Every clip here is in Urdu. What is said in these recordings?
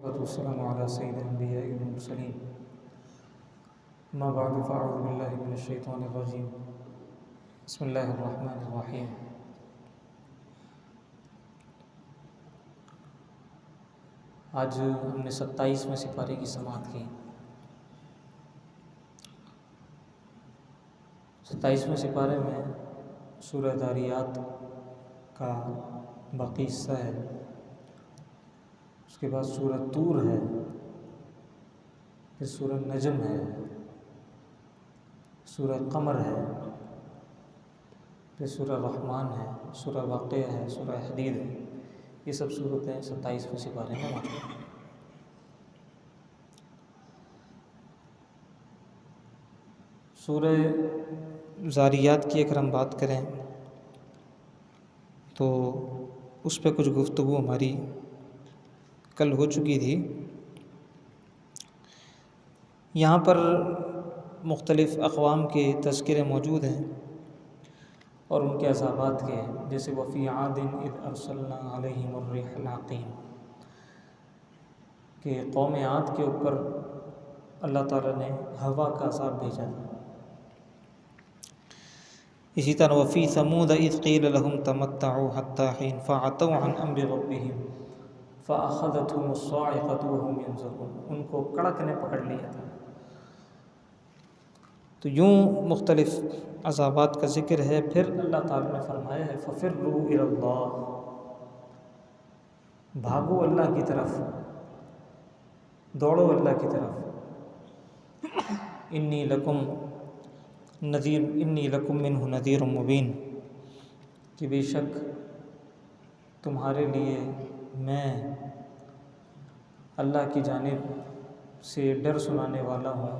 والسلام على سيد الأنبياء والمرسلين ما بعد فأعوذ بالله من الشيطان الرجيم بسم الله الرحمن الرحيم آج ہم نے 27ویں سپارے کی سماعت کی۔ 27ویں سپارے میں سورہ ذاریات کا باقی حصہ ہے، اس کے بعد سورہ طور ہے، پھر سورہ نجم ہے، سورہ قمر ہے، پھر سورہ رحمان ہے، سورہ واقعہ ہے، سورہ حدید ہے۔ یہ سب صورتیں 27ویں سپارے میں موجود ہیں۔ سورہ ذاریات کی اگر ہم بات کریں تو اس پہ کچھ گفتگو ہماری کل ہو چکی تھی۔ یہاں پر مختلف اقوام کے تذکرے موجود ہیں اور ان کے عذابات کے، جیسے وفی عاد اذ ارسلنا علیہم الریح العقیم، کہ قوم عاد کے اوپر اللہ تعالیٰ نے ہوا کا عذاب بھیجا تھا۔ اسی طرح وفی ثمود اذ قیل لهم تمتعوا حتی حین فعتوا عن امر ربهم فاخذتهم الصاعقة وهم ينظرون، ان کو کڑک نے پکڑ لیا تھا۔ تو یوں مختلف عذابات کا ذکر ہے۔ پھر اللہ تعالیٰ نے فرمایا ہے ففروا الی اللہ، بھاگو اللہ کی طرف، دوڑو اللہ کی طرف۔ انی لکم منہ نذیر مبین، کہ بے شک تمہارے لیے میں اللہ کی جانب سے ڈر سنانے والا ہوں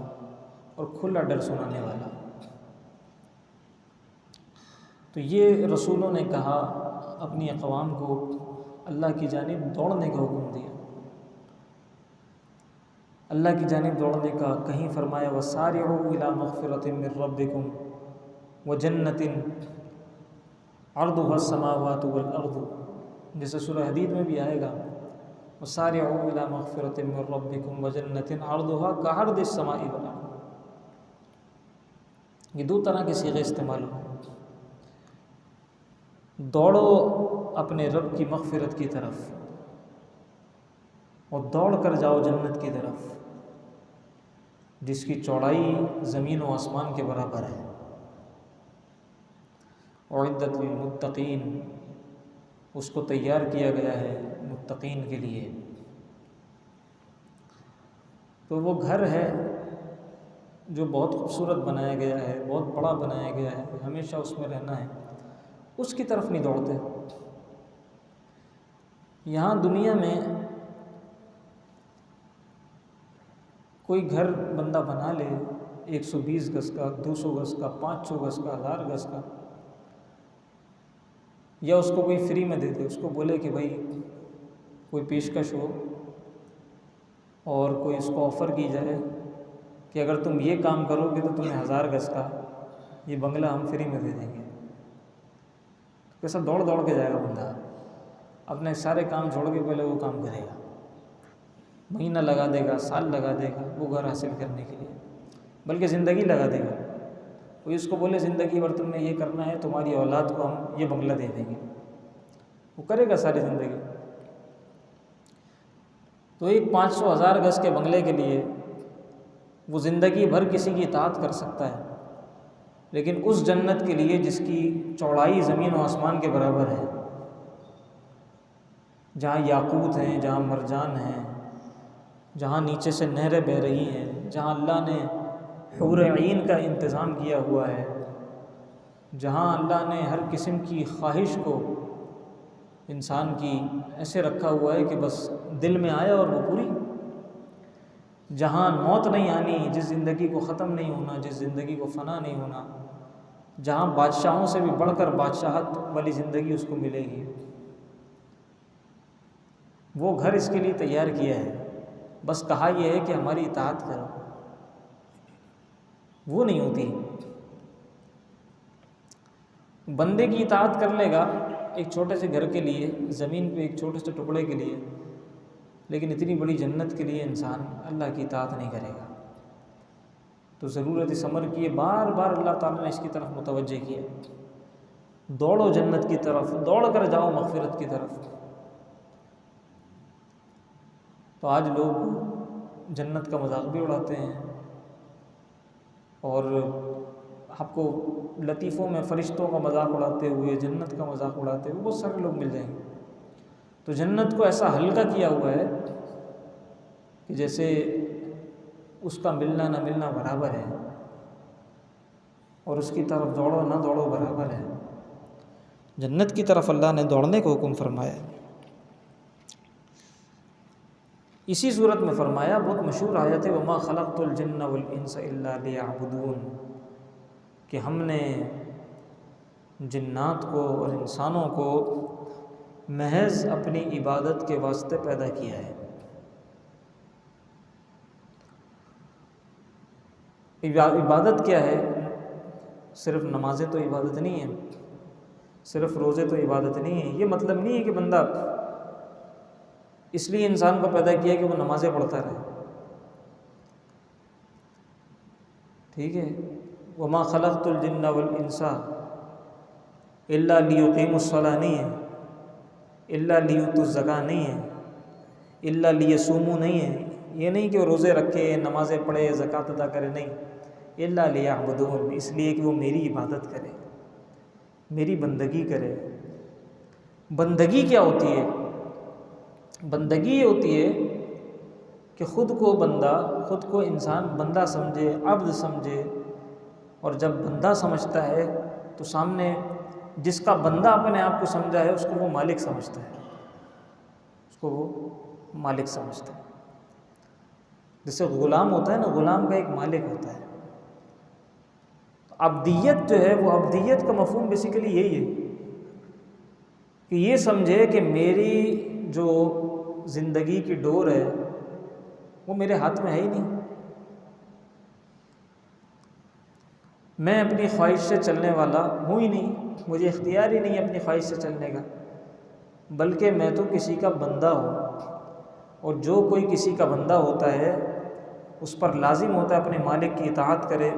اور کھلا ڈر سنانے والا ہوں۔ تو یہ رسولوں نے کہا اپنی اقوام کو اللہ کی جانب دوڑنے کا حکم دیا، اللہ کی جانب دوڑنے کا۔ کہیں فرمایا وَسَارِعُوا إِلَىٰ مَغْفِرَةٍ مِّن رَّبِّكُمْ وَجَنَّةٍ عَرْضُهَا السَّمَاوَاتُ وَالْأَرْضُ، جیسے سورہ حدید میں بھی آئے گا وَسَارِعُوا إِلَىٰ مَغْفِرَةٍ مِّن رَّبِّكُمْ وَجَنَّةٍ عَرْضُهَا كَعَرْضِ السَّمَاءِ وَالْأَرْضِ۔ یہ دو طرح کے صیغے استعمال ہوئے۔ دوڑو اپنے رب کی مغفرت کی طرف اور دوڑ کر جاؤ جنت کی طرف، جس کی چوڑائی زمین و آسمان کے برابر ہے۔ اعدت للمتقین، اس کو تیار کیا گیا ہے متقین کے لیے۔ تو وہ گھر ہے جو بہت خوبصورت بنایا گیا ہے، بہت بڑا بنایا گیا ہے، ہمیشہ اس میں رہنا ہے، اس کی طرف نہیں دوڑتے۔ یہاں دنیا میں کوئی گھر بندہ بنا لے 120 گز کا، 200 گز کا، 500 گز کا، 1000 گز کا، یا اس کو کوئی فری میں دے دے، اس کو بولے کہ بھائی کوئی پیشکش ہو اور کوئی اس کو آفر کی جائے کہ اگر تم یہ کام کرو گے تو تمہیں 1000 گز کا یہ بنگلہ ہم فری میں دے دیں گے۔ کیسا دوڑ دوڑ کے جائے گا بندہ، اپنے سارے کام چھوڑ کے پہلے وہ کام کرے گا، مہینہ لگا دے گا، سال لگا دے گا وہ گھر حاصل کرنے کے لیے، بلکہ زندگی لگا دے گا۔ کوئی اس کو بولے زندگی بھر تم نے یہ کرنا ہے، تمہاری اولاد کو ہم یہ بنگلہ دے دیں گے، وہ کرے گا ساری زندگی۔ تو ایک 500,000 گز کے بنگلے کے لیے وہ زندگی بھر کسی کی اطاعت کر سکتا ہے، لیکن اس جنت کے لیے جس کی چوڑائی زمین و آسمان کے برابر ہے، جہاں یاقوت ہیں، جہاں مرجان ہیں، جہاں نیچے سے نہریں بہہ رہی ہیں، جہاں اللہ نے حور عین کا انتظام کیا ہوا ہے، جہاں اللہ نے ہر قسم کی خواہش کو انسان کی ایسے رکھا ہوا ہے کہ بس دل میں آیا اور وہ پوری، جہاں موت نہیں آنی، جس زندگی کو ختم نہیں ہونا، جس زندگی کو فنا نہیں ہونا، جہاں بادشاہوں سے بھی بڑھ کر بادشاہت والی زندگی اس کو ملے گی، وہ گھر اس کے لیے تیار کیا ہے۔ بس کہا یہ ہے کہ ہماری اطاعت کرو، وہ نہیں ہوتی۔ بندے کی اطاعت کر لے گا ایک چھوٹے سے گھر کے لیے، زمین پہ ایک چھوٹے سے ٹکڑے کے لیے، لیکن اتنی بڑی جنت کے لیے انسان اللہ کی اطاعت نہیں کرے گا، تو ضرورت اس امر کی ہے۔ بار بار اللہ تعالیٰ نے اس کی طرف متوجہ کیا، دوڑو جنت کی طرف، دوڑ کر جاؤ مغفرت کی طرف۔ تو آج لوگ جنت کا مذاق بھی اڑاتے ہیں، اور آپ کو لطیفوں میں فرشتوں کا مذاق اڑاتے ہوئے، جنت کا مذاق اڑاتے ہوئے بہت سارے لوگ مل جائیں گے۔ تو جنت کو ایسا ہلکا کیا ہوا ہے کہ جیسے اس کا ملنا نہ ملنا برابر ہے، اور اس کی طرف دوڑو نہ دوڑو برابر ہے۔ جنت کی طرف اللہ نے دوڑنے کو حکم فرمایا ہے۔ اسی صورت میں فرمایا، بہت مشہور آیت ہے، وَمَا خَلَقْتُ الْجِنَّ وَالْإِنسَ إِلَّا لِيَعْبُدُونَ، کہ ہم نے جنات کو اور انسانوں کو محض اپنی عبادت کے واسطے پیدا کیا ہے۔ عبادت کیا ہے؟ صرف نمازیں تو عبادت نہیں ہیں، صرف روزے تو عبادت نہیں ہیں۔ یہ مطلب نہیں ہے کہ بندہ اس لیے انسان کو پیدا کیا کہ وہ نمازیں پڑھتا رہے، ٹھیک ہے؟ وَمَا خَلَقْتُ الْجِنَّ وَالْإِنسَ إِلَّا لِيُقِيمُوا الصَّلَاةَ نہیں ہے، إِلَّا لِيُؤْتُوا الزَّكَاةَ نہیں ہے، إِلَّا لِيَصُومُوا نہیں ہے۔ یہ نہیں کہ وہ روزے رکھے، نمازیں پڑھے، زکوٰۃ ادا کرے، نہیں، إِلَّا لِيَعْبُدُونَ، اس لیے کہ وہ میری عبادت کرے، میری بندگی کرے۔ بندگی کیا ہوتی ہے؟ بندگی یہ ہوتی ہے کہ خود کو بندہ، خود کو انسان بندہ سمجھے، عبد سمجھے، اور جب بندہ سمجھتا ہے تو سامنے جس کا بندہ اپنے آپ کو سمجھا ہے اس کو وہ مالک سمجھتا ہے، اس کو وہ مالک سمجھتا ہے۔ جیسے غلام ہوتا ہے نا، غلام کا ایک مالک ہوتا ہے۔ عبدیت جو ہے، وہ عبدیت کا مفہوم بیسیکلی یہی ہے کہ یہ سمجھے کہ میری جو زندگی کی ڈور ہے وہ میرے ہاتھ میں ہے ہی نہیں، میں اپنی خواہش سے چلنے والا ہوں ہی نہیں، مجھے اختیار ہی نہیں اپنی خواہش سے چلنے کا، بلکہ میں تو کسی کا بندہ ہوں، اور جو کوئی کسی کا بندہ ہوتا ہے اس پر لازم ہوتا ہے اپنے مالک کی اطاعت کرے۔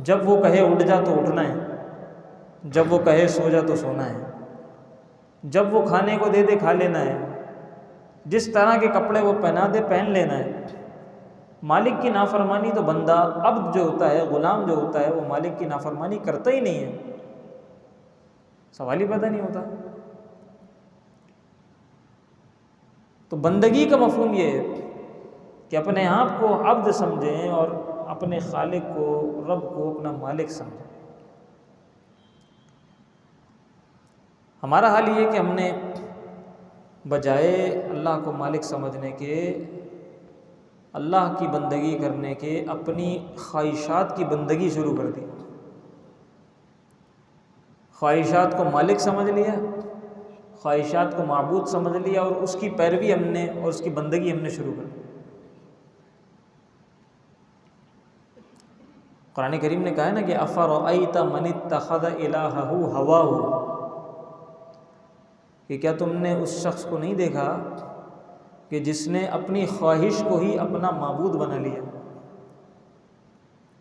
جب وہ کہے اٹھ جا تو اٹھنا ہے، جب وہ کہے سو جا تو سونا ہے، جب وہ کھانے کو دے دے کھا لینا ہے، جس طرح کے کپڑے وہ پہنا دے پہن لینا ہے۔ مالک کی نافرمانی تو بندہ، عبد جو ہوتا ہے، غلام جو ہوتا ہے، وہ مالک کی نافرمانی کرتا ہی نہیں ہے، سوال ہی پیدا نہیں ہوتا۔ تو بندگی کا مفہوم یہ ہے کہ اپنے آپ کو عبد سمجھیں اور اپنے خالق کو، رب کو اپنا مالک سمجھیں۔ ہمارا حال یہ ہے کہ ہم نے بجائے اللہ کو مالک سمجھنے کے، اللہ کی بندگی کرنے کے، اپنی خواہشات کی بندگی شروع کر دی۔ خواہشات کو مالک سمجھ لیا، خواہشات کو معبود سمجھ لیا، اور اس کی پیروی ہم نے اور اس کی بندگی ہم نے شروع کر دی۔ قرآن کریم نے کہا ہے نا کہ أَفَرَأَيْتَ مَنِ اتَّخَذَ إِلَٰهَهُ هَوَاهُ، کہ کیا تم نے اس شخص کو نہیں دیکھا کہ جس نے اپنی خواہش کو ہی اپنا معبود بنا لیا،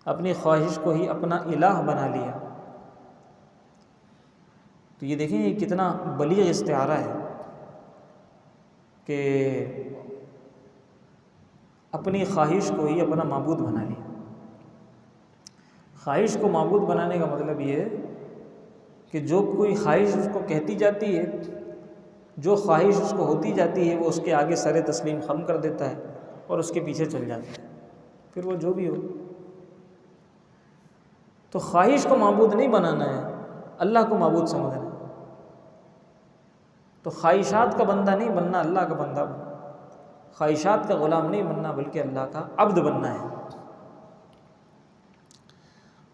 اپنی خواہش کو ہی اپنا الہ بنا لیا۔ تو یہ دیکھیں یہ کتنا بلیغ استعارہ ہے کہ اپنی خواہش کو ہی اپنا معبود بنا لیا۔ خواہش کو معبود بنانے کا مطلب یہ ہے کہ جو کوئی خواہش اس کو کہتی جاتی ہے، جو خواہش اس کو ہوتی جاتی ہے، وہ اس کے آگے سر تسلیم خم کر دیتا ہے اور اس کے پیچھے چل جاتا ہے، پھر وہ جو بھی ہو۔ تو خواہش کو معبود نہیں بنانا ہے، اللہ کو معبود سمجھنا ہے۔ تو خواہشات کا بندہ نہیں بننا، اللہ کا بندہ بننا۔ خواہشات کا غلام نہیں بننا بلکہ اللہ کا عبد بننا ہے۔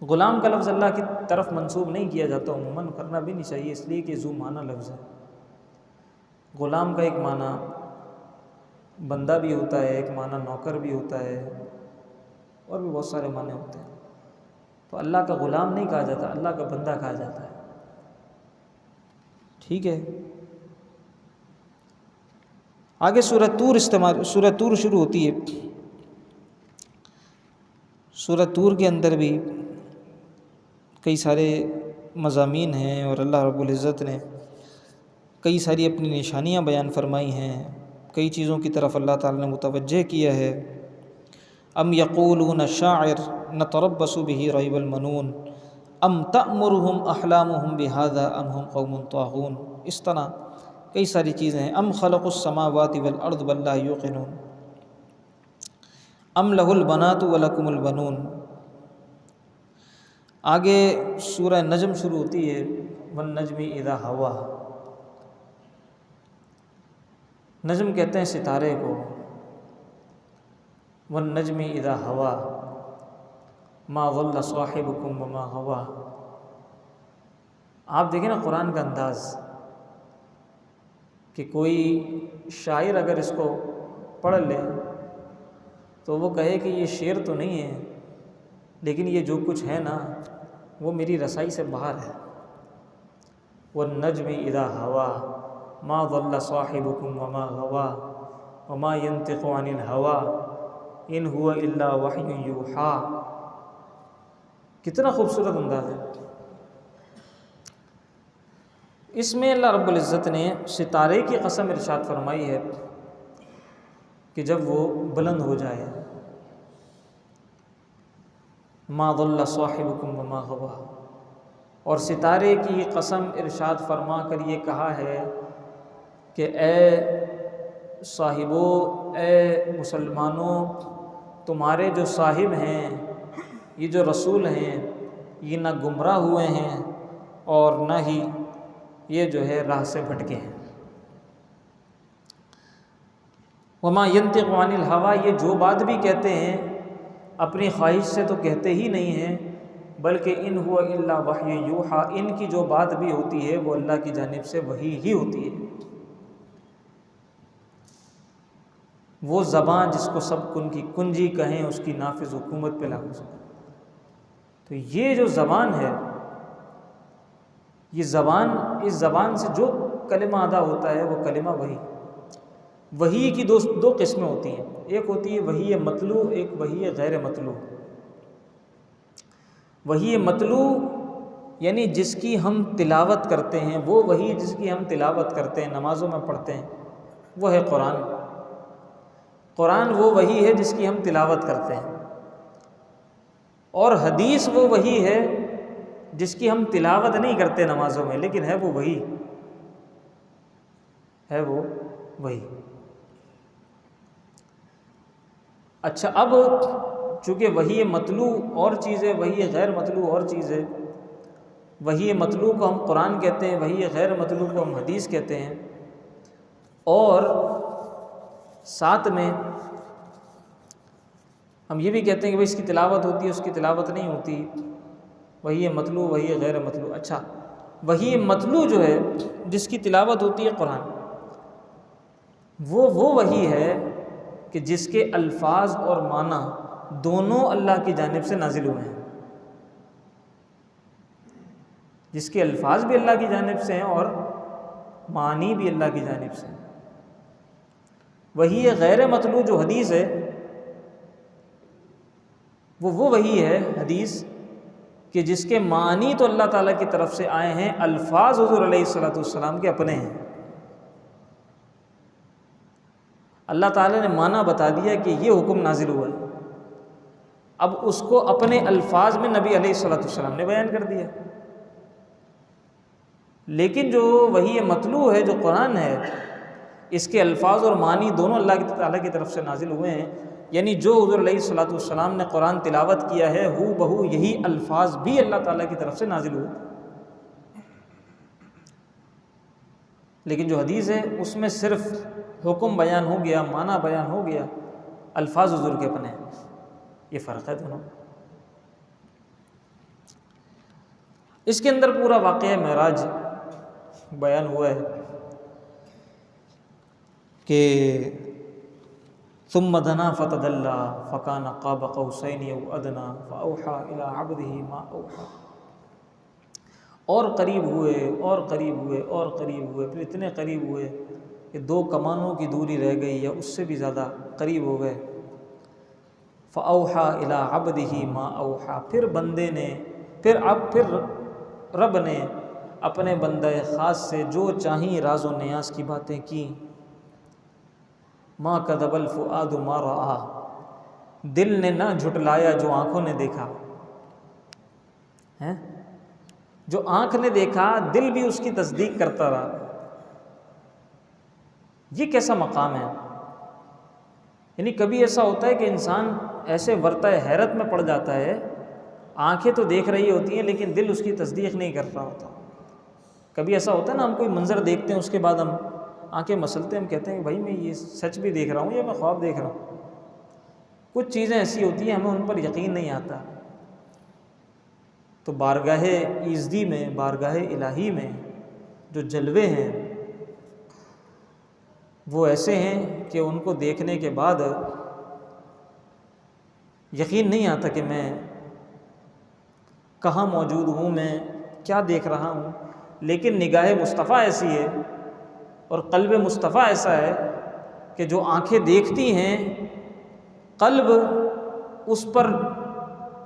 غلام کا لفظ اللہ کی طرف منسوب نہیں کیا جاتا، عموماً کرنا بھی نہیں چاہیے، اس لیے کہ ذو معنی لفظ ہے۔ غلام کا ایک معنی بندہ بھی ہوتا ہے، ایک معنی نوکر بھی ہوتا ہے، اور بھی بہت سارے معنی ہوتے ہیں۔ تو اللہ کا غلام نہیں کہا جاتا، اللہ کا بندہ کہا جاتا ہے، ٹھیک ہے۔ آگے سورہ طور شروع ہوتی ہے۔ سورہ طور کے اندر بھی کئی سارے مضامین ہیں، اور اللہ رب العزت نے کئی ساری اپنی نشانیاں بیان فرمائی ہیں، کئی چیزوں کی طرف اللہ تعالیٰ نے متوجہ کیا ہے۔ ام یقولون شاعر نتربص به ریب المنون ام تأمرهم احلامهم بهذا ام هم قوم طاغون، اس طرح کئی ساری چیزیں ہیں۔ ام خلقوا السماوات والارض بل لا یوقنون ام لہ البنات ولکم البنون۔ آگے سورہ نجم شروع ہوتی ہے، والنجم اذا ہوا۔ نجم کہتے ہیں ستارے کو، والنجم اذا ہوا ما ضل صاحبکم وما غوا۔ آپ دیکھیں نا قرآن کا انداز، کہ کوئی شاعر اگر اس کو پڑھ لے تو وہ کہے کہ یہ شعر تو نہیں ہے، لیکن یہ جو کچھ ہے نا وہ میری رسائی سے باہر ہے۔ والنجم اذا ہوا ما ضل صاحبکم وما غوا وما ينطق عن الهوى ان هو الا وحی یوحی۔ کتنا خوبصورت انداز ہے۔ اس میں اللہ رب العزت نے ستارے کی قسم ارشاد فرمائی ہے کہ جب وہ بلند ہو جائے، ما ضل صاحبکم وما غوا، اور ستارے کی قسم ارشاد فرما کر یہ کہا ہے کہ اے صاحبو، اے مسلمانوں، تمہارے جو صاحب ہیں، یہ جو رسول ہیں، یہ نہ گمراہ ہوئے ہیں اور نہ ہی یہ جو ہے راہ سے بھٹکے ہیں۔ وما ينطق عن الهوى، یہ جو بات بھی کہتے ہیں اپنی خواہش سے تو کہتے ہی نہیں ہیں، بلکہ ان هو الا وحی یوحی، ان کی جو بات بھی ہوتی ہے وہ اللہ کی جانب سے وحی ہی ہوتی ہے۔ وہ زبان جس کو سب کن کی کنجی کہیں، اس کی نافذ حکومت پہ لاگو سکے۔ تو یہ جو زبان ہے، یہ زبان، اس زبان سے جو کلمہ ادا ہوتا ہے وہ کلمہ وحی کی دو قسمیں ہوتی ہیں، ایک ہوتی ہے وحی مطلوع، ایک وحی غیر مطلوع۔ وحی مطلوع یعنی جس کی ہم تلاوت کرتے ہیں، وہ وحی جس کی ہم تلاوت کرتے ہیں، نمازوں میں پڑھتے ہیں، وہ ہے قرآن۔ قرآن وہ وحی ہے جس کی ہم تلاوت کرتے ہیں، اور حدیث وہ وحی ہے جس کی ہم تلاوت نہیں کرتے نمازوں میں، لیکن ہے وہ وحی، ہے وہ وحی۔ اچھا، اب چونکہ وحی مطلوع اور چیز ہے، وحی غیر مطلوع اور چیز ہے۔ وحی مطلوع کو ہم قرآن کہتے ہیں، وحی غیر مطلوع کو ہم حدیث کہتے ہیں، اور ساتھ میں ہم یہ بھی کہتے ہیں کہ بھئی اس کی تلاوت ہوتی ہے، اس کی تلاوت نہیں ہوتی، وحی مطلوع، وحی غیر مطلوع۔ اچھا، وحی مطلوع جو ہے جس کی تلاوت ہوتی ہے قرآن، وہ وحی ہے کہ جس کے الفاظ اور معنی دونوں اللہ کی جانب سے نازل ہوئے ہیں، جس کے الفاظ بھی اللہ کی جانب سے ہیں اور معنی بھی اللہ کی جانب سے ہیں۔ وحی غیر مطلوع جو حدیث ہے، وہ وحی ہے حدیث کہ جس کے معنی تو اللہ تعالیٰ کی طرف سے آئے ہیں، الفاظ حضور علیہ الصلوۃ والسلام کے اپنے ہیں۔ اللہ تعالیٰ نے معنی بتا دیا کہ یہ حکم نازل ہوا ہے، اب اس کو اپنے الفاظ میں نبی علیہ الصلوۃ والسلام نے بیان کر دیا۔ لیکن جو وحی مطلوع ہے، جو قرآن ہے، اس کے الفاظ اور معنی دونوں اللہ تعالیٰ کی طرف سے نازل ہوئے ہیں، یعنی جو حضور علیہ الصلوۃ والسلام نے قرآن تلاوت کیا ہے، ہو بہو یہی الفاظ بھی اللہ تعالیٰ کی طرف سے نازل ہوئے۔ لیکن جو حدیث ہے اس میں صرف حکم بیان ہو گیا، معنی بیان ہو گیا، الفاظ حضور کے اپنے ہیں۔ یہ فرق ہے دونوں۔ اس کے اندر پورا واقعہ معراج بیان ہوا ہے کہ ثم دنا فتدلى فكان قاب قوسين او ادنى فاوحى الى عبده ما اوحى، اور قریب ہوئے اور قریب ہوئے اور قریب ہوئے، پھر اتنے قریب ہوئے کہ 2 کمانوں کی دوری رہ گئی یا اس سے بھی زیادہ قریب ہو گئے۔ فَأَوْحَى إِلَىٰ عَبْدِهِ مَا أَوْحَىٰ، پھر رب نے اپنے بندہ خاص سے جو چاہیں راز و نیاز کی باتیں کیں۔ مَا كَذَبَ الْفُؤَادُ مَا رَأَىٰ، دل نے نہ جھٹلایا جو آنکھوں نے دیکھا ہے۔ جو آنکھ نے دیکھا دل بھی اس کی تصدیق کرتا رہا۔ یہ کیسا مقام ہے؟ یعنی کبھی ایسا ہوتا ہے کہ انسان ایسے ورطہ حیرت میں پڑ جاتا ہے، آنکھیں تو دیکھ رہی ہوتی ہیں لیکن دل اس کی تصدیق نہیں کر رہا ہوتا۔ کبھی ایسا ہوتا ہے نا، ہم کوئی منظر دیکھتے ہیں، اس کے بعد ہم آنکھیں مسلتے ہیں، ہم کہتے ہیں کہ بھائی میں یہ سچ بھی دیکھ رہا ہوں یا میں خواب دیکھ رہا ہوں۔ کچھ چیزیں ایسی ہوتی ہیں ہمیں ان پر یقین نہیں آتا۔ تو بارگاہ ایزدی میں، بارگاہ الہی میں جو جلوے ہیں وہ ایسے ہیں کہ ان کو دیکھنے کے بعد یقین نہیں آتا کہ میں کہاں موجود ہوں، میں کیا دیکھ رہا ہوں۔ لیکن نگاہ مصطفیٰ ایسی ہے اور قلب مصطفیٰ ایسا ہے کہ جو آنکھیں دیکھتی ہیں، قلب اس پر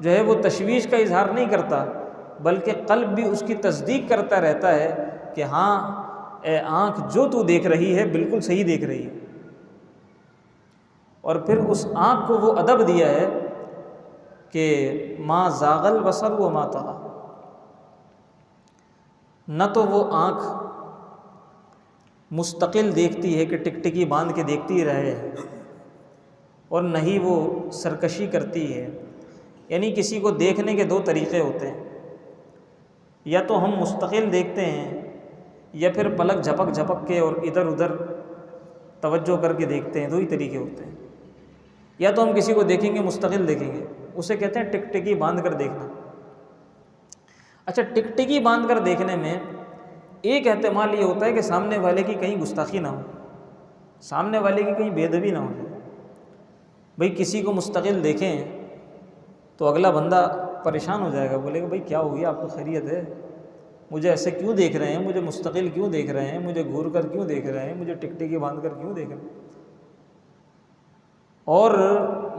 جو ہے وہ تشویش کا اظہار نہیں کرتا، بلکہ قلب بھی اس کی تصدیق کرتا رہتا ہے کہ ہاں اے آنکھ، جو تو دیکھ رہی ہے بالکل صحیح دیکھ رہی ہے۔ اور پھر اس آنکھ کو وہ ادب دیا ہے کہ ما زاغ البصر وما طغى، نہ تو وہ آنکھ مستقل دیکھتی ہے کہ ٹکٹکی باندھ کے دیکھتی رہے، اور نہ ہی وہ سرکشی کرتی ہے۔ یعنی کسی کو دیکھنے کے 2 طریقے ہوتے ہیں، یا تو ہم مستقل دیکھتے ہیں یا پھر پلک جھپک جھپک کے اور ادھر ادھر توجہ کر کے دیکھتے ہیں۔ 2 ہی طریقے ہوتے ہیں۔ یا تو ہم کسی کو دیکھیں گے مستقل دیکھیں گے، اسے کہتے ہیں ٹکٹکی باندھ کر دیکھنا۔ اچھا، ٹکٹکی باندھ کر دیکھنے میں ایک احتمال یہ ہوتا ہے کہ سامنے والے کی کہیں گستاخی نہ ہو، سامنے والے کی کہیں بے ادبی نہ ہو جائے۔ بھئی کسی کو مستقل دیکھیں تو اگلا بندہ پریشان ہو جائے گا، بولے گا بھئی کیا ہو گیا، آپ کو خیریت ہے؟ مجھے ایسے کیوں دیکھ رہے ہیں، مجھے مستقل کیوں دیکھ رہے ہیں، مجھے گھور کر کیوں دیکھ رہے ہیں، مجھے ٹکٹکی باندھ کر کیوں دیکھ رہے ہیں؟ اور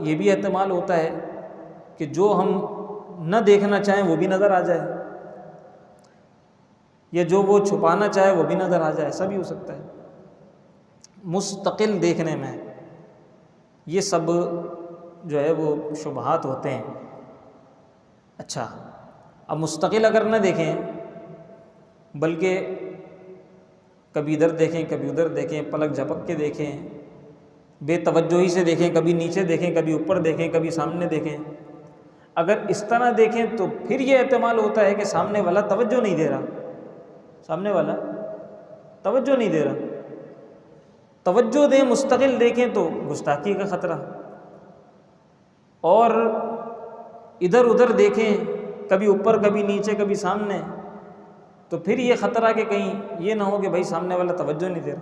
یہ بھی احتمال ہوتا ہے کہ جو ہم نہ دیکھنا چاہیں وہ بھی نظر آ جائے، یا جو وہ چھپانا چاہے وہ بھی نظر آ جائے، ایسا بھی ہو سکتا ہے۔ مستقل دیکھنے میں یہ سب جو ہے وہ شبہات ہوتے ہیں۔ اچھا، اب مستقل اگر نہ دیکھیں بلکہ کبھی ادھر دیکھیں کبھی ادھر دیکھیں، پلک جھپک کے دیکھیں، بے توجہی سے دیکھیں، کبھی نیچے دیکھیں کبھی اوپر دیکھیں کبھی سامنے دیکھیں، اگر اس طرح دیکھیں تو پھر یہ احتمال ہوتا ہے کہ سامنے والا توجہ نہیں دے رہا، سامنے والا توجہ نہیں دے رہا۔ توجہ دیں، مستقل دیکھیں تو گستاخی کا خطرہ، اور ادھر ادھر دیکھیں کبھی اوپر کبھی نیچے کبھی سامنے، تو پھر یہ خطرہ کہ کہیں یہ نہ ہو کہ بھائی سامنے والا توجہ نہیں دے رہا۔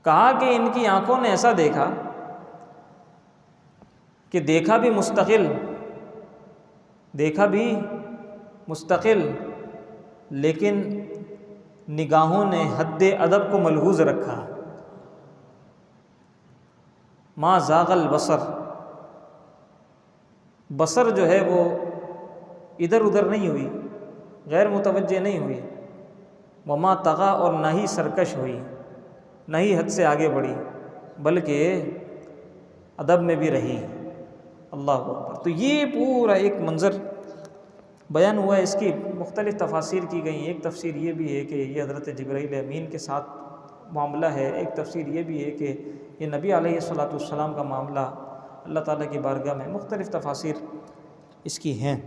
کہا کہ ان کی آنکھوں نے ایسا دیکھا کہ دیکھا بھی مستقل لیکن نگاہوں نے حد ادب کو ملحوظ رکھا۔ ما زاغ البصر، بصر جو ہے وہ ادھر ادھر نہیں ہوئی، غیر متوجہ نہیں ہوئی، وما طغى، اور نہ ہی سرکش ہوئی، نہ ہی حد سے آگے بڑھی، بلکہ ادب میں بھی رہی۔ اللہ اکبر۔ تو یہ پورا ایک منظر بیان ہوا ہے، اس کی مختلف تفاسیر کی گئی ہیں۔ ایک تفسیر یہ بھی ہے کہ یہ حضرت جبرائیل امین کے ساتھ معاملہ ہے، ایک تفسیر یہ بھی ہے کہ یہ نبی علیہ الصلوۃ والسلام کا معاملہ اللہ تعالیٰ کی بارگاہ میں، مختلف تفاسیر اس کی ہیں۔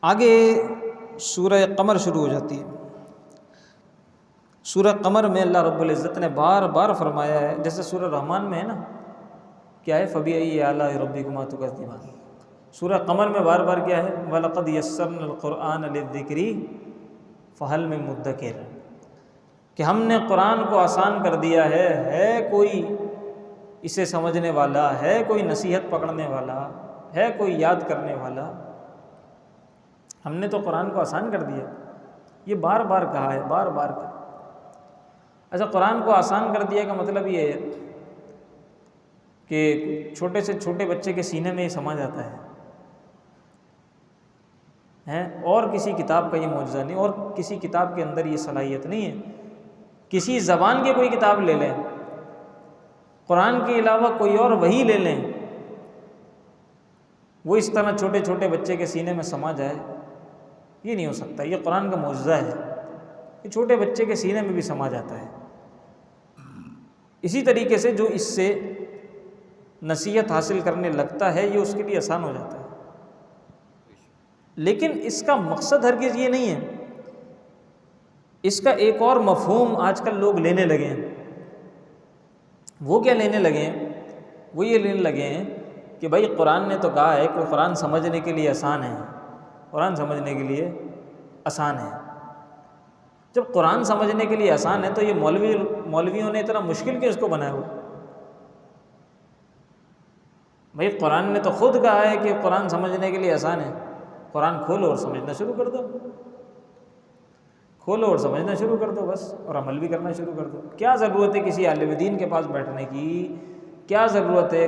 آگے سورہ قمر شروع ہو جاتی ہے۔ سورہ قمر میں اللہ رب العزت نے بار بار فرمایا ہے، جیسے سورہ رحمان میں ہے نا، کیا ہے فَبِأَيِّ آلَاءِ رَبِّكُمَا تُكَذِّبَانِ، سورہ قمر میں بار بار کیا ہے وَلَقَدْ يَسَّرْنَا الْقُرْآنَ لِلذِّكْرِ فَهَلْ مِن مُدَّكِرٍ، کہ ہم نے قرآن کو آسان کر دیا ہے کوئی اسے سمجھنے والا، ہے کوئی نصیحت پکڑنے والا، ہے کوئی یاد کرنے والا؟ ہم نے تو قرآن کو آسان کر دیا۔ یہ بار بار کہا ہے، بار بار کہا۔ اچھا، قرآن کو آسان کر دیا کا مطلب یہ ہے کہ چھوٹے سے چھوٹے بچے کے سینے میں یہ سما جاتا ہے، اور کسی کتاب کا یہ معجزہ نہیں، اور کسی کتاب کے اندر یہ صلاحیت نہیں ہے۔ کسی زبان کی کوئی کتاب لے لیں، قرآن کے علاوہ کوئی اور وحی لے لیں، وہ اس طرح چھوٹے چھوٹے بچے کے سینے میں سما جائے، یہ نہیں ہو سکتا۔ یہ قرآن کا معجزہ ہے کہ چھوٹے بچے کے سینے میں بھی سما جاتا ہے۔ اسی طریقے سے جو اس سے نصیحت حاصل کرنے لگتا ہے، یہ اس کے لیے آسان ہو جاتا ہے۔ لیکن اس کا مقصد ہرگز یہ نہیں ہے۔ اس کا ایک اور مفہوم آج کل لوگ لینے لگے ہیں۔ وہ کیا لینے لگے ہیں؟ وہ یہ لینے لگے ہیں کہ بھائی قرآن نے تو کہا ہے کہ قرآن سمجھنے کے لیے آسان ہے، قرآن سمجھنے کے لیے آسان ہے۔ جب قرآن سمجھنے کے لیے آسان ہے تو یہ مولویوں نے اتنا مشکل کیوں اس کو بنایا ہوا؟ بھائی قرآن نے تو خود کہا ہے کہ قرآن سمجھنے کے لیے آسان ہے، قرآن کھولو اور سمجھنا شروع کر دو، کھولو اور سمجھنا شروع کر دو بس، اور عمل بھی کرنا شروع کر دو۔ کیا ضرورت ہے کسی عالم دین کے پاس بیٹھنے کی؟ کیا ضرورت ہے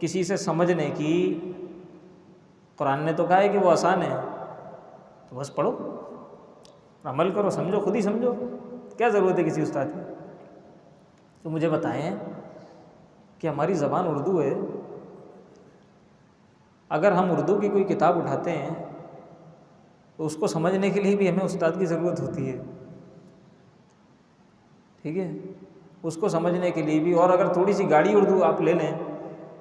کسی سے سمجھنے کی؟ قرآن نے تو کہا ہے کہ وہ آسان ہے، تو بس پڑھو، عمل کرو، سمجھو، خود ہی سمجھو، کیا ضرورت ہے کسی استاد کی؟ تو مجھے بتائیں کہ ہماری زبان اردو ہے، اگر ہم اردو کی کوئی کتاب اٹھاتے ہیں تو اس کو سمجھنے کے لیے بھی ہمیں استاد کی ضرورت ہوتی ہے، ٹھیک ہے؟ اس کو سمجھنے کے لیے بھی، اور اگر تھوڑی سی گاڑی اردو آپ لے لیں،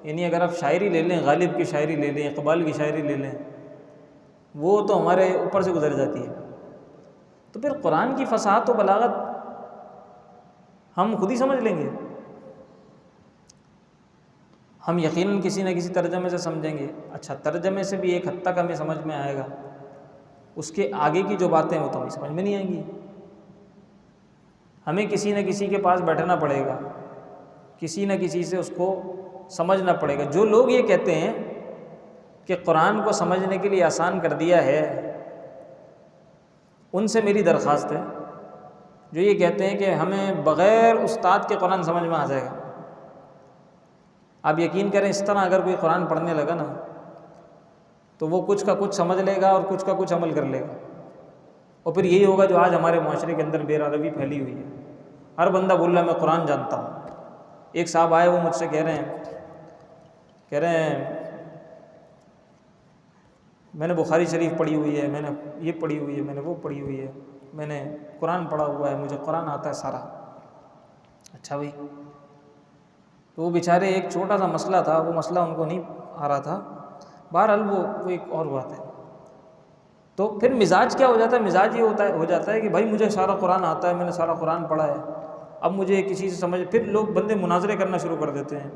یعنی اگر آپ شاعری لے لیں، غالب کی شاعری لے لیں، اقبال کی شاعری لے لیں، وہ تو ہمارے اوپر سے گزر جاتی ہے، تو پھر قرآن کی فصاحت و بلاغت ہم خود ہی سمجھ لیں گے؟ ہم یقیناً کسی نہ کسی ترجمے سے سمجھیں گے۔ اچھا، ترجمے سے بھی ایک حد تک ہمیں سمجھ میں آئے گا، اس کے آگے کی جو باتیں وہ تو ہمیں سمجھ میں نہیں آئیں گی۔ ہمیں کسی نہ کسی کے پاس بیٹھنا پڑے گا، کسی نہ کسی سے اس کو سمجھنا پڑے گا۔ جو لوگ یہ کہتے ہیں کہ قرآن کو سمجھنے کے لیے آسان کر دیا ہے، ان سے میری درخواست ہے، جو یہ کہتے ہیں کہ ہمیں بغیر استاد کے قرآن سمجھ میں آ جائے گا، آپ یقین کریں اس طرح اگر کوئی قرآن پڑھنے لگا نا تو وہ کچھ کا کچھ سمجھ لے گا اور کچھ کا کچھ عمل کر لے گا، اور پھر یہی ہوگا جو آج ہمارے معاشرے کے اندر بے روی پھیلی ہوئی ہے۔ ہر بندہ بول رہا ہے میں قرآن جانتا ہوں۔ ایک صاحب آئے، وہ مجھ سے کہہ رہے ہیں میں نے بخاری شریف پڑھی ہوئی ہے، میں نے یہ پڑھی ہوئی ہے، میں نے وہ پڑھی ہوئی ہے، میں نے قرآن پڑھا ہوا ہے، مجھے قرآن آتا ہے سارا۔ اچھا بھائی، تو وہ بیچارے ایک چھوٹا سا مسئلہ تھا، وہ مسئلہ ان کو نہیں آ رہا تھا، بہرحال وہ ایک اور بات ہے۔ تو پھر مزاج کیا ہو جاتا ہے؟ مزاج یہ ہو جاتا ہے کہ بھائی مجھے سارا قرآن آتا ہے، میں نے سارا قرآن پڑھا ہے، اب مجھے کسی سے سمجھ، پھر لوگ بندے مناظرے کرنا شروع کر دیتے ہیں۔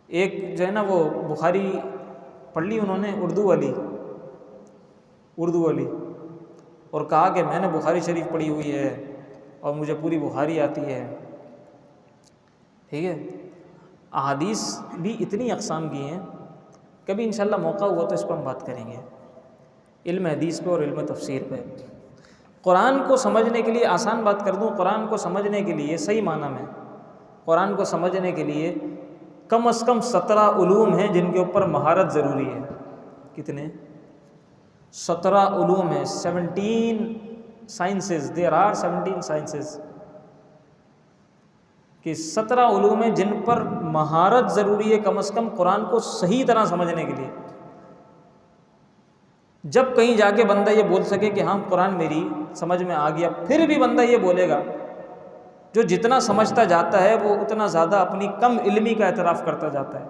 ایک جو ہے نا وہ بخاری پڑھ لی انہوں نے، اردو والی، اور کہا کہ میں نے بخاری شریف پڑھی ہوئی ہے اور مجھے پوری بخاری آتی ہے، ٹھیک ہے؟ احادیث بھی اتنی اقسام کی ہیں، کبھی انشاءاللہ موقع ہوا تو اس پر ہم بات کریں گے، علم حدیث پہ اور علم تفسیر پہ۔ قرآن کو سمجھنے کے لیے آسان بات کر دوں، قرآن کو سمجھنے کے لیے صحیح معنی میں قرآن کو سمجھنے کے لیے کم از کم 17 علوم ہیں جن کے اوپر مہارت ضروری ہے۔ کتنے؟ 17 علوم ہیں، 17 سائنسز، دیر آر 17 سائنسز، کہ 17 علوم ہیں جن پر مہارت ضروری ہے کم از کم قرآن کو صحیح طرح سمجھنے کے لیے۔ جب کہیں جا کے بندہ یہ بول سکے کہ ہاں قرآن میری سمجھ میں آ گیا، پھر بھی بندہ یہ بولے گا، جو جتنا سمجھتا جاتا ہے وہ اتنا زیادہ اپنی کم علمی کا اعتراف کرتا جاتا ہے۔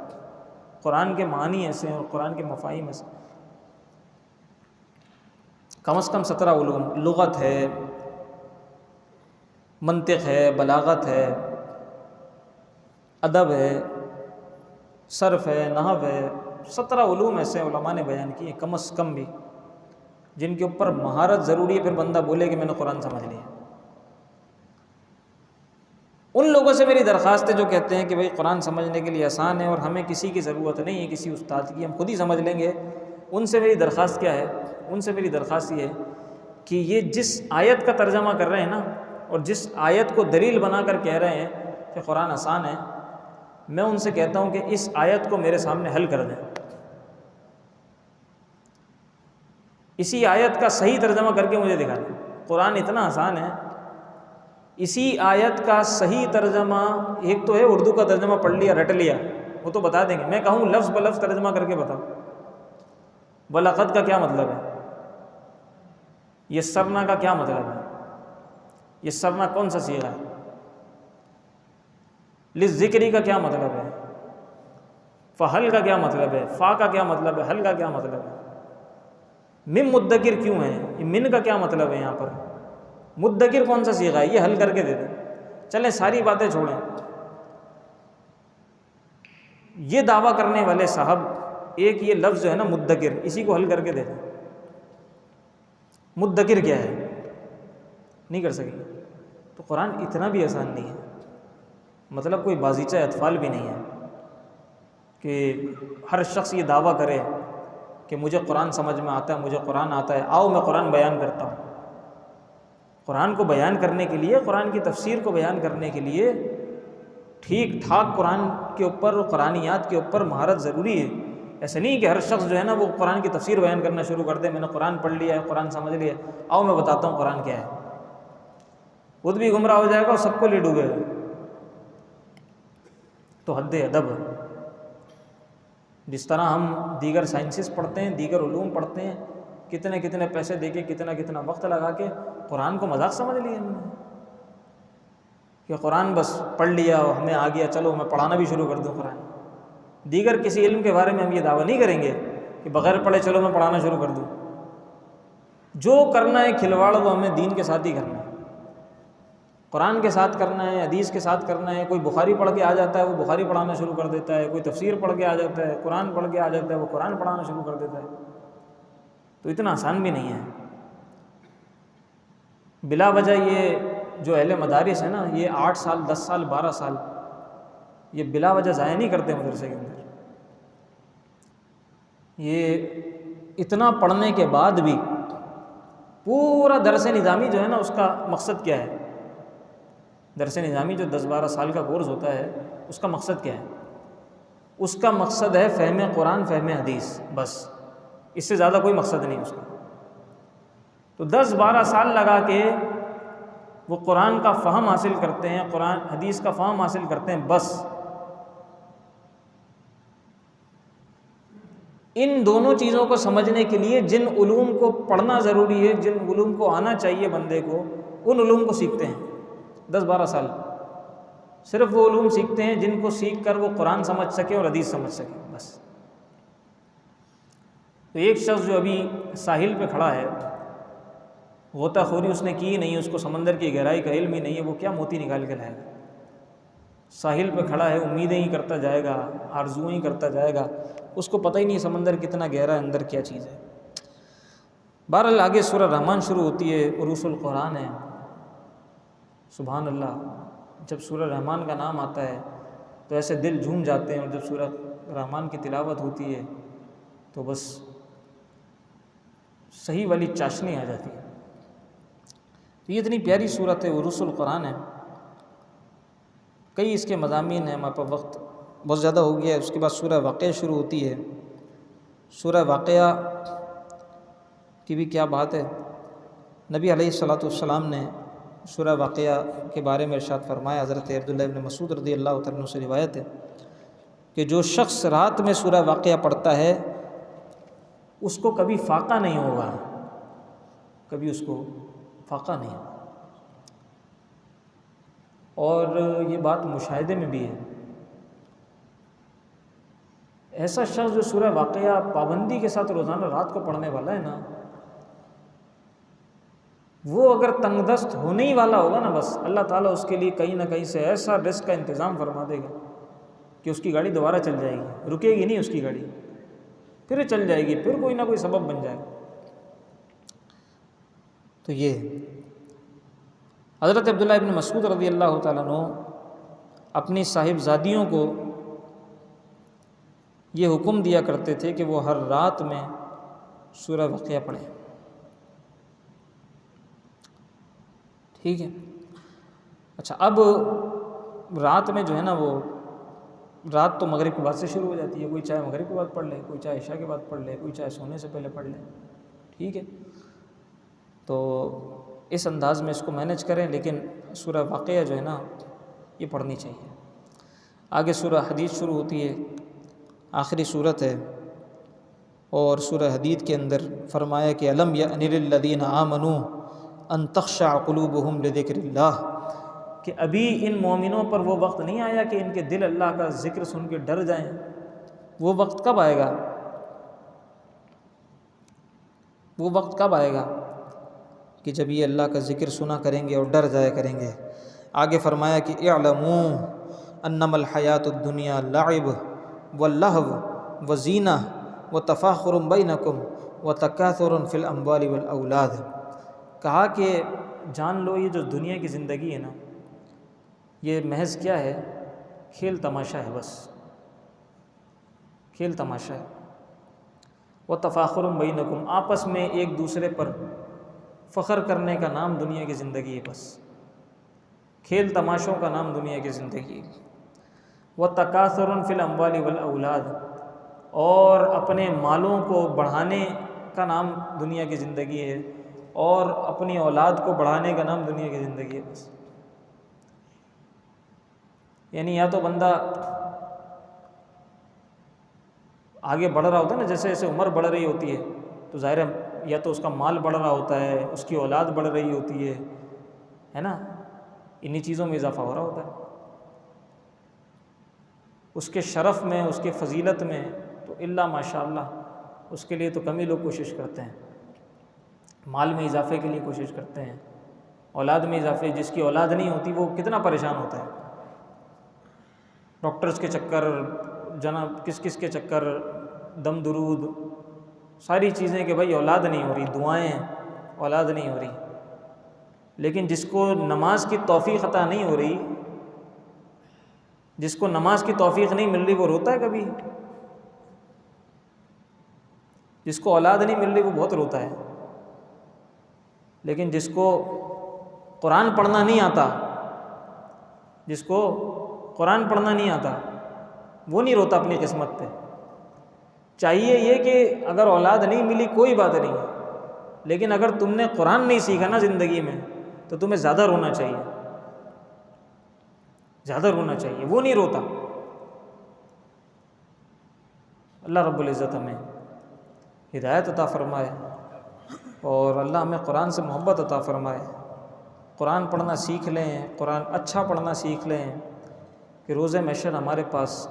قرآن کے معنی ایسے ہیں اور قرآن کے مفاہیم ایسے، کم از کم 17 علوم، لغت ہے، منطق ہے، بلاغت ہے، ادب ہے، صرف ہے، نحو ہے، 17 علوم ایسے علماء نے بیان کیے کم از کم بھی، جن کے اوپر مہارت ضروری ہے، پھر بندہ بولے کہ میں نے قرآن سمجھ لیا۔ ان لوگوں سے میری درخواست ہے جو کہتے ہیں کہ بھئی قرآن سمجھنے کے لیے آسان ہے اور ہمیں کسی کی ضرورت نہیں ہے، کسی استاد کی، ہم خود ہی سمجھ لیں گے، ان سے میری درخواست کیا ہے؟ ان سے میری درخواست یہ ہے کہ یہ جس آیت کا ترجمہ کر رہے ہیں نا، اور جس آیت کو دلیل بنا کر کہہ رہے ہیں کہ قرآن آسان ہے، میں ان سے کہتا ہوں کہ اس آیت کو میرے سامنے حل کر دیں، اسی آیت کا صحیح ترجمہ کر کے مجھے دکھا دیں۔ قرآن اتنا آسان ہے، اسی آیت کا صحیح ترجمہ، ایک تو ہے اردو کا ترجمہ پڑھ لیا رٹ لیا، وہ تو بتا دیں گے، میں کہوں لفظ بلفظ ترجمہ کر کے بتاؤ، وَلَقَدْ کا کیا مطلب ہے، یسرنا کا کیا مطلب ہے، یسرنا کون سا صیغہ ہے، للذکری کا کیا مطلب ہے، فحل کا کیا مطلب ہے، فا کا کیا مطلب ہے، حل کا کیا مطلب ہے، من مدکر کیوں ہے، یہ من کا کیا مطلب ہے، یہاں پر مدکر کون سا صیغہ ہے، یہ حل کر کے دے دیں۔ چلیں ساری باتیں چھوڑیں، یہ دعویٰ کرنے والے صاحب ایک یہ لفظ جو ہے نا مدکر، اسی کو حل کر کے دے دیں، مدکر کیا ہے، نہیں کر سکیں۔ تو قرآن اتنا بھی آسان نہیں ہے، مطلب کوئی بازیچہ اطفال بھی نہیں ہے کہ ہر شخص یہ دعویٰ کرے کہ مجھے قرآن سمجھ میں آتا ہے، مجھے قرآن آتا ہے، آؤ میں قرآن بیان کرتا ہوں۔ قرآن کو بیان کرنے کے لیے، قرآن کی تفسیر کو بیان کرنے کے لیے ٹھیک ٹھاک قرآن کے اوپر، قرآنیات کے اوپر مہارت ضروری ہے۔ ایسا نہیں کہ ہر شخص جو ہے نا وہ قرآن کی تفسیر بیان کرنا شروع کر دے، میں نے قرآن پڑھ لیا ہے، قرآن سمجھ لیا، آؤ میں بتاتا ہوں قرآن کیا ہے، خود بھی گمراہ ہو جائے گا اور سب کو لے ڈوبے گا۔ تو حد ادب، جس طرح ہم دیگر سائنسز پڑھتے ہیں، دیگر علوم پڑھتے ہیں، کتنے کتنے پیسے دے کے، کتنا کتنا وقت لگا کے، قرآن کو مذاق سمجھ لیا ہم نے کہ قرآن بس پڑھ لیا اور ہمیں آ گیا، چلو میں پڑھانا بھی شروع کر دوں قرآن۔ دیگر کسی علم کے بارے میں ہم یہ دعویٰ نہیں کریں گے کہ بغیر پڑھے چلو میں پڑھانا شروع کر دوں۔ جو کرنا ہے کھلواڑ وہ ہمیں دین کے ساتھ ہی کرنا ہے، قرآن کے ساتھ کرنا ہے، حدیث کے ساتھ کرنا ہے۔ کوئی بخاری پڑھ کے آ جاتا ہے، وہ بخاری پڑھانا شروع کر دیتا ہے، کوئی تفسیر پڑھ کے آ جاتا ہے، قرآن پڑھ کے آ جاتا ہے، وہ قرآن پڑھانا شروع کر دیتا ہے۔ تو اتنا آسان بھی نہیں ہے۔ بلا وجہ یہ جو اہل مدارس ہیں نا، یہ 8 سال 10 سال 12 سال یہ بلا وجہ ضائع نہیں کرتے مدرسے کے اندر۔ یہ اتنا پڑھنے کے بعد بھی پورا درس نظامی جو ہے نا، اس کا مقصد کیا ہے؟ درس نظامی جو 10-12 سال کا کورس ہوتا ہے، اس کا مقصد کیا ہے؟ اس کا مقصد ہے فہم قرآن، فہم حدیث، بس، اس سے زیادہ کوئی مقصد نہیں اس کا۔ تو 10-12 سال لگا کے وہ قرآن کا فہم حاصل کرتے ہیں، قرآن حدیث کا فہم حاصل کرتے ہیں، بس۔ ان دونوں چیزوں کو سمجھنے کے لیے جن علوم کو پڑھنا ضروری ہے، جن علوم کو آنا چاہیے بندے کو، ان علوم کو سیکھتے ہیں 10-12 سال۔ صرف وہ علوم سیکھتے ہیں جن کو سیکھ کر وہ قرآن سمجھ سکے اور حدیث سمجھ سکے، بس۔ تو ایک شخص جو ابھی ساحل پہ کھڑا ہے، غوطہ خوری اس نے کی نہیں، اس کو سمندر کی گہرائی کا علم ہی نہیں ہے، وہ کیا موتی نکال کے لائے گا؟ ساحل پہ کھڑا ہے، امیدیں ہی کرتا جائے گا، آرزوئیں ہی کرتا جائے گا، اس کو پتہ ہی نہیں سمندر کتنا گہرا ہے، اندر کیا چیز ہے۔ بہرحال آگے سورہ رحمان شروع ہوتی ہے، عروس القرآن ہے۔ سبحان اللہ، جب سورہ رحمان کا نام آتا ہے تو ایسے دل جھوم جاتے ہیں، اور جب سورہ رحمان کی تلاوت ہوتی ہے تو بس صحیح والی چاشنی آ جاتی ہے۔ تو یہ اتنی پیاری صورت ہے، عروس القرآن ہے، کئی اس کے مضامین ہیں، ہمارے پاس وقت بہت زیادہ ہو گیا ہے۔ اس کے بعد سورہ واقعہ شروع ہوتی ہے۔ سورہ واقعہ کی بھی کیا بات ہے، نبی علیہ الصلوۃ والسلام نے سورہ واقعہ کے بارے میں ارشاد فرمایا، حضرت عبداللہ ابن مسعود رضی اللہ تعالیٰ عنہ سے روایت ہے کہ جو شخص رات میں سورہ واقعہ پڑھتا ہے اس کو کبھی فاقہ نہیں ہوگا، کبھی اس کو فاقہ نہیں ہوگا۔ اور یہ بات مشاہدے میں بھی ہے، ایسا شخص جو سورہ واقعہ پابندی کے ساتھ روزانہ رات کو پڑھنے والا ہے نا، وہ اگر تنگ دست ہونے ہی والا ہوگا نا، بس اللہ تعالیٰ اس کے لیے کہیں نہ کہیں سے ایسا رزق کا انتظام فرما دے گا کہ اس کی گاڑی دوبارہ چل جائے گی، رکے گی نہیں اس کی گاڑی، پھر چل جائے گی، پھر کوئی نہ کوئی سبب بن جائے گا۔ تو یہ حضرت عبداللہ ابن مسعود رضی اللہ تعالیٰ عنہ اپنی صاحبزادیوں کو یہ حکم دیا کرتے تھے کہ وہ ہر رات میں سورہ واقعہ پڑھیں۔ ٹھیک ہے. اچھا اب رات میں جو ہے نا وہ رات تو مغرب کے بعد سے شروع ہو جاتی ہے. کوئی چاہے مغرب کے بعد پڑھ لے, کوئی چاہے عشاء کے بعد پڑھ لے, کوئی چاہے سونے سے پہلے پڑھ لے. ٹھیک ہے, تو اس انداز میں اس کو مینیج کریں. لیکن سورہ واقعہ جو ہے نا یہ پڑھنی چاہیے. آگے سورہ حدید شروع ہوتی ہے, آخری صورت ہے. اور سورہ حدید کے اندر فرمایا کہ الم یأن للذین آمنوا ان تخشع قلوبہم لذکر اللہ, کہ ابھی ان مومنوں پر وہ وقت نہیں آیا کہ ان کے دل اللہ کا ذکر سن کے ڈر جائیں. وہ وقت کب آئے گا؟ وہ وقت کب آئے گا کہ جب یہ اللہ کا ذکر سنا کریں گے اور ڈر جایا کریں گے. آگے فرمایا کہ اعلموا انما الحیات الدنیا لعب واللہو وزینہ وتفاخر بینکم وتکاثر فی الاموال والاولاد. کہا کہ جان لو یہ جو دنیا کی زندگی ہے نا یہ محض کیا ہے؟ کھیل تماشا ہے, بس کھیل تماشا ہے. وتفاخر بینکم, آپس میں ایک دوسرے پر فخر کرنے کا نام دنیا کی زندگی ہے, بس کھیل تماشوں کا نام دنیا کی زندگی ہے. وتکاثر فی الاموال والاولاد, اور اپنے مالوں کو بڑھانے کا نام دنیا کی زندگی ہے, اور اپنی اولاد کو بڑھانے کا نام دنیا کی زندگی ہے بس. یعنی یا تو بندہ آگے بڑھ رہا ہوتا ہے نا, جیسے جیسے عمر بڑھ رہی ہوتی ہے تو ظاہر ہے یا تو اس کا مال بڑھ رہا ہوتا ہے, اس کی اولاد بڑھ رہی ہوتی ہے نا, انہی چیزوں میں اضافہ ہو رہا ہوتا ہے. اس کے شرف میں, اس کے فضیلت میں تو الا ماشاء اللہ اس کے لیے تو کم ہی لوگ کوشش کرتے ہیں. مال میں اضافے کے لیے کوشش کرتے ہیں, اولاد میں اضافے. جس کی اولاد نہیں ہوتی وہ کتنا پریشان ہوتا ہے, ڈاکٹرز کے چکر, جناب کس کس کے چکر, دم درود, ساری چیزیں کہ بھائی اولاد نہیں ہو رہی, دعائیں اولاد نہیں ہو رہی. لیکن جس کو نماز کی توفیق عطا نہیں ہو رہی, جس کو نماز کی توفیق نہیں مل رہی, وہ روتا ہے کبھی؟ جس کو اولاد نہیں مل رہی وہ بہت روتا ہے. لیکن جس کو قرآن پڑھنا نہیں آتا, جس کو قرآن پڑھنا نہیں آتا وہ نہیں روتا اپنی قسمت پہ. چاہیے یہ کہ اگر اولاد نہیں ملی کوئی بات نہیں, لیکن اگر تم نے قرآن نہیں سیکھا نا زندگی میں تو تمہیں زیادہ رونا چاہیے, زیادہ رونا چاہیے. وہ نہیں روتا. اللہ رب العزت ہمیں ہدایت عطا فرمائے اور اللہ ہمیں قرآن سے محبت عطا فرمائے. قرآن پڑھنا سیکھ لیں, قرآن اچھا پڑھنا سیکھ لیں کہ روز محشر ہمارے پاس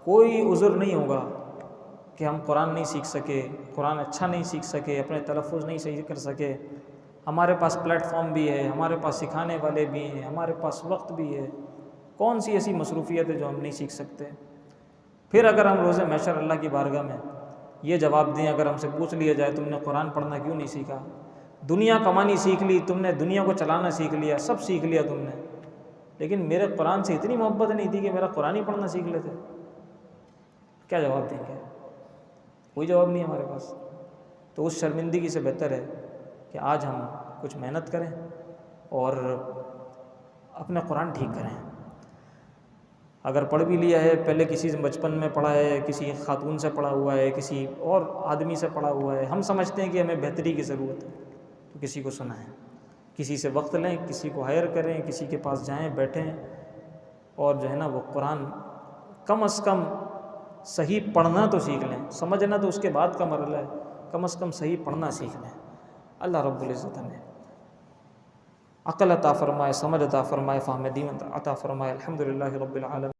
کوئی عذر نہیں ہوگا کہ ہم قرآن نہیں سیکھ سکے, قرآن اچھا نہیں سیکھ سکے, اپنے تلفظ نہیں صحیح کر سکے. ہمارے پاس پلیٹ فارم بھی ہے, ہمارے پاس سکھانے والے بھی ہیں, ہمارے پاس وقت بھی ہے. کون سی ایسی مصروفیت ہے جو ہم نہیں سیکھ سکتے؟ پھر اگر ہم روز محشر اللہ کی بارگاہ میں یہ جواب دیں, اگر ہم سے پوچھ لیا جائے تم نے قرآن پڑھنا کیوں نہیں سیکھا؟ دنیا کمانی سیکھ لی تم نے, دنیا کو چلانا سیکھ لیا, سب سیکھ لیا تم نے, لیکن میرے قرآن سے اتنی محبت نہیں تھی کہ میرا قرآن ہی پڑھنا سیکھ لیتے. کیا جواب دیں گے؟ کوئی جواب نہیں ہمارے پاس. تو اس شرمندگی سے بہتر ہے کہ آج ہم کچھ محنت کریں اور اپنا قرآن ٹھیک کریں. اگر پڑھ بھی لیا ہے, پہلے کسی سے بچپن میں پڑھا ہے, کسی خاتون سے پڑھا ہوا ہے, کسی اور آدمی سے پڑھا ہوا ہے, ہم سمجھتے ہیں کہ ہمیں بہتری کی ضرورت ہے, تو کسی کو سنائیں, کسی سے وقت لیں, کسی کو ہائر کریں, کسی کے پاس جائیں, بیٹھیں اور جو ہے نا وہ قرآن کم از کم صحیح پڑھنا تو سیکھ لیں. سمجھنا تو اس کے بعد کا مرحلہ ہے, کم از کم صحیح پڑھنا سیکھ لیں. اللہ رب العزت ہمیں عقل عطا فرمائے, سمجھ عطا فرمائے, فہم دین عطا فرمائے. الحمدللہ رب العالمین.